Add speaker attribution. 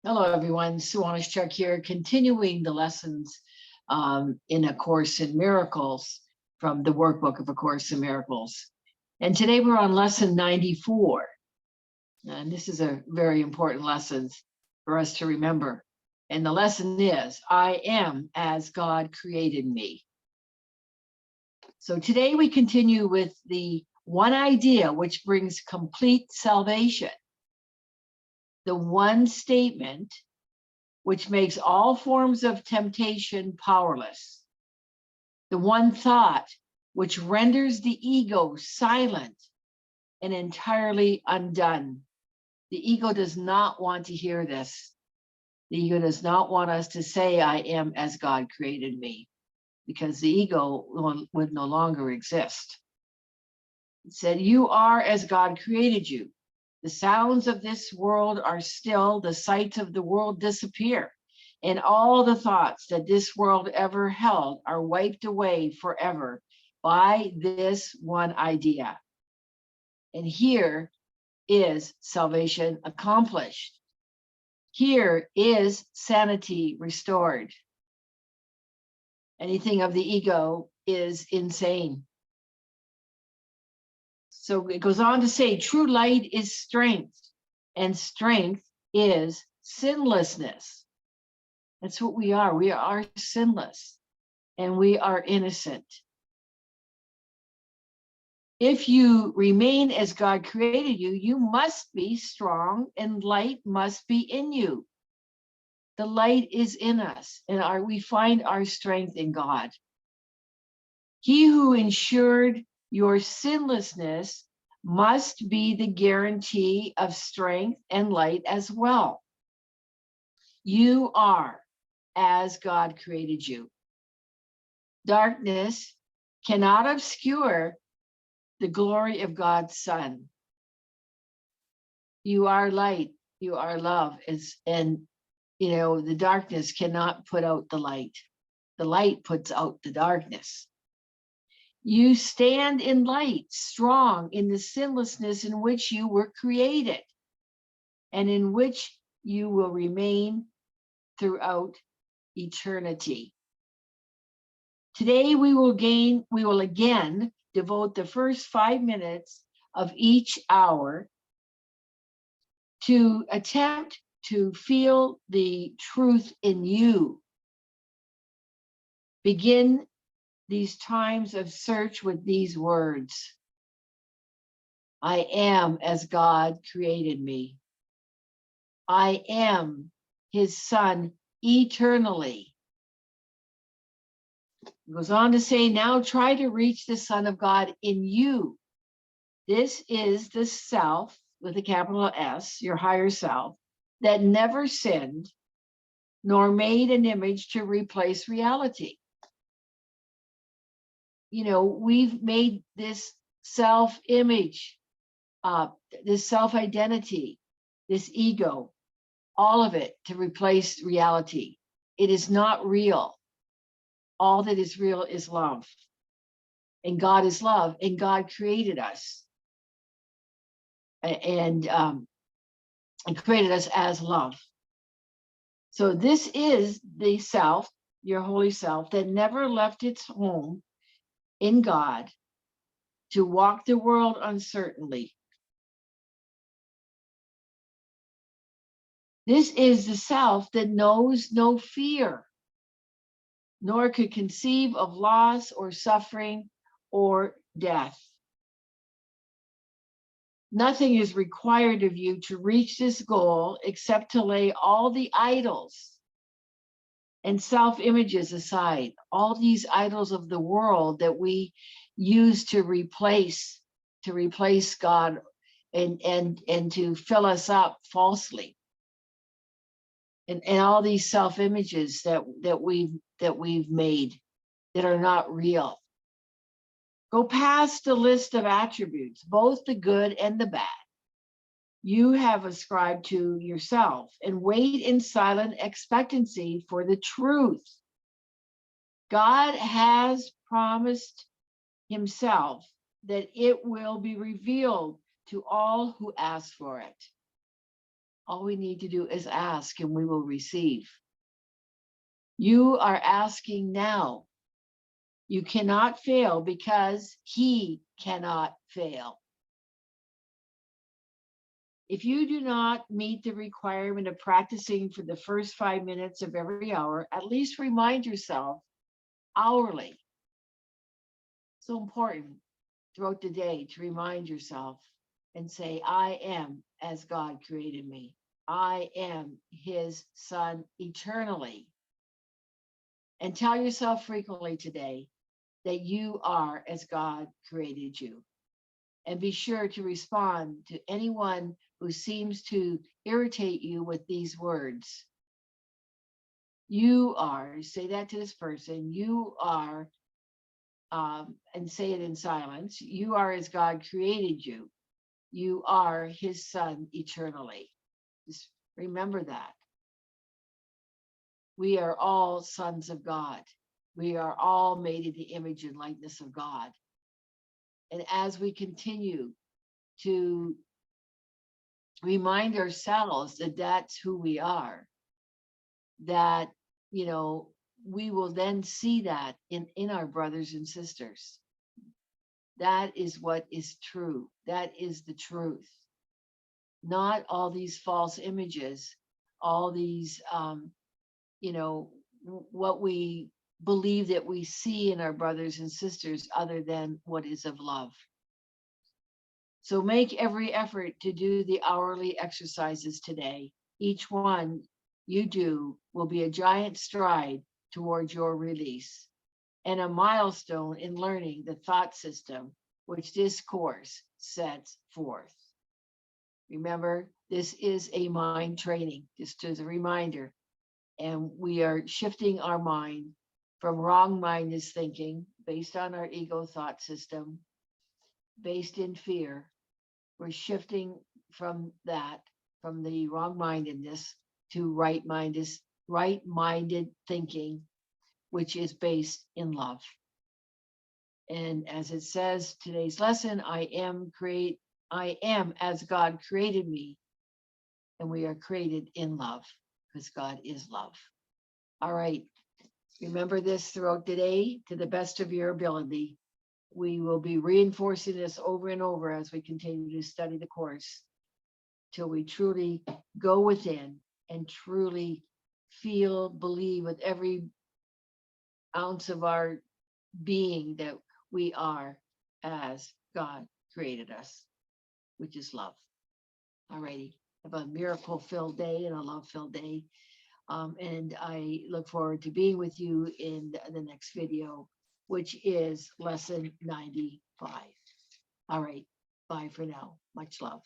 Speaker 1: Hello, everyone. Sue.oneschuk here, continuing the lessons in A Course in Miracles from the Workbook of A Course in Miracles. And today we're on lesson 94. And this is a very important lesson for us to remember. And the lesson is, I am as God created me. So today we continue with the one idea which brings complete salvation. The one statement which makes all forms of temptation powerless. The one thought which renders the ego silent and entirely undone. The ego does not want to hear this. The ego does not want us to say, I am as God created me, because the ego would no longer exist. It said, you are as God created you. The sounds of this world are still, the sights of the world disappear, and all the thoughts that this world ever held are wiped away forever by this one idea. And here is salvation accomplished. Here is sanity restored. Anything of the ego is insane. So it goes on to say, true light is strength, and strength is sinlessness. That's what we are. We are sinless, and we are innocent. If you remain as God created you, you must be strong, and light must be in you. The light is in us, and we find our strength in God. He who ensured your sinlessness must be the guarantee of strength and light as well. You are as God created you. Darkness cannot obscure the glory of God's Son. You are light, you are love, and the darkness cannot put out the light. The light puts out the darkness. You stand in light, strong in the sinlessness in which you were created, and in which you will remain throughout eternity. Today we will again devote the first 5 minutes of each hour to attempt to feel the truth in you. Begin these times of search with these words. I am as God created me. I am his son eternally. It goes on to say, now try to reach the Son of God in you. This is the self, with a capital S, your higher self, that never sinned, nor made an image to replace reality. We've made this self-image, this self-identity, this ego, all of it to replace reality. It is not real. All that is real is love. And God is love, and God created us. And created us as love. So this is the self, your holy self, that never left its home in God to walk the world uncertainly. This is the self that knows no fear, nor could conceive of loss or suffering or death. Nothing is required of you to reach this goal except to lay all the idols and self-images aside, all these idols of the world that we use to replace God and to fill us up falsely. And all these self-images that we've made that are not real. Go past the list of attributes, both the good and the bad, you have ascribed to yourself, and wait in silent expectancy for the truth. God has promised himself that it will be revealed to all who ask for it. All we need to do is ask and we will receive. You are asking now. You cannot fail because he cannot fail. If you do not meet the requirement of practicing for the first 5 minutes of every hour, at least remind yourself hourly. So important throughout the day to remind yourself and say, I am as God created me. I am his son eternally. And tell yourself frequently today that you are as God created you. And be sure to respond to anyone who seems to irritate you with these words. You are, say that to this person, you are, and say it in silence, you are as God created you. You are his son eternally. Just remember that. We are all sons of God. We are all made in the image and likeness of God. And as we continue to remind ourselves that that's who we are, that, we will then see that in our brothers and sisters. That is what is true. That is the truth. Not all these false images, all these, what we believe that we see in our brothers and sisters other than what is of love. So make every effort to do the hourly exercises today. Each one you do will be a giant stride towards your release and a milestone in learning the thought system which this course sets forth. Remember, this is a mind training, just as a reminder. And we are shifting our mind from wrong-minded thinking based on our ego thought system, based in fear. We're shifting from that, from the wrong-mindedness to right-minded thinking, which is based in love. And as it says, today's lesson, I am as God created me. And we are created in love because God is love. All right. Remember this throughout the day to the best of your ability. We will be reinforcing this over and over as we continue to study the course till we truly go within and truly feel, believe with every ounce of our being that we are as God created us, which is love. All righty. Have a miracle-filled day and a love-filled day. And I look forward to being with you in the next video, which is lesson 95. All right. Bye for now. Much love.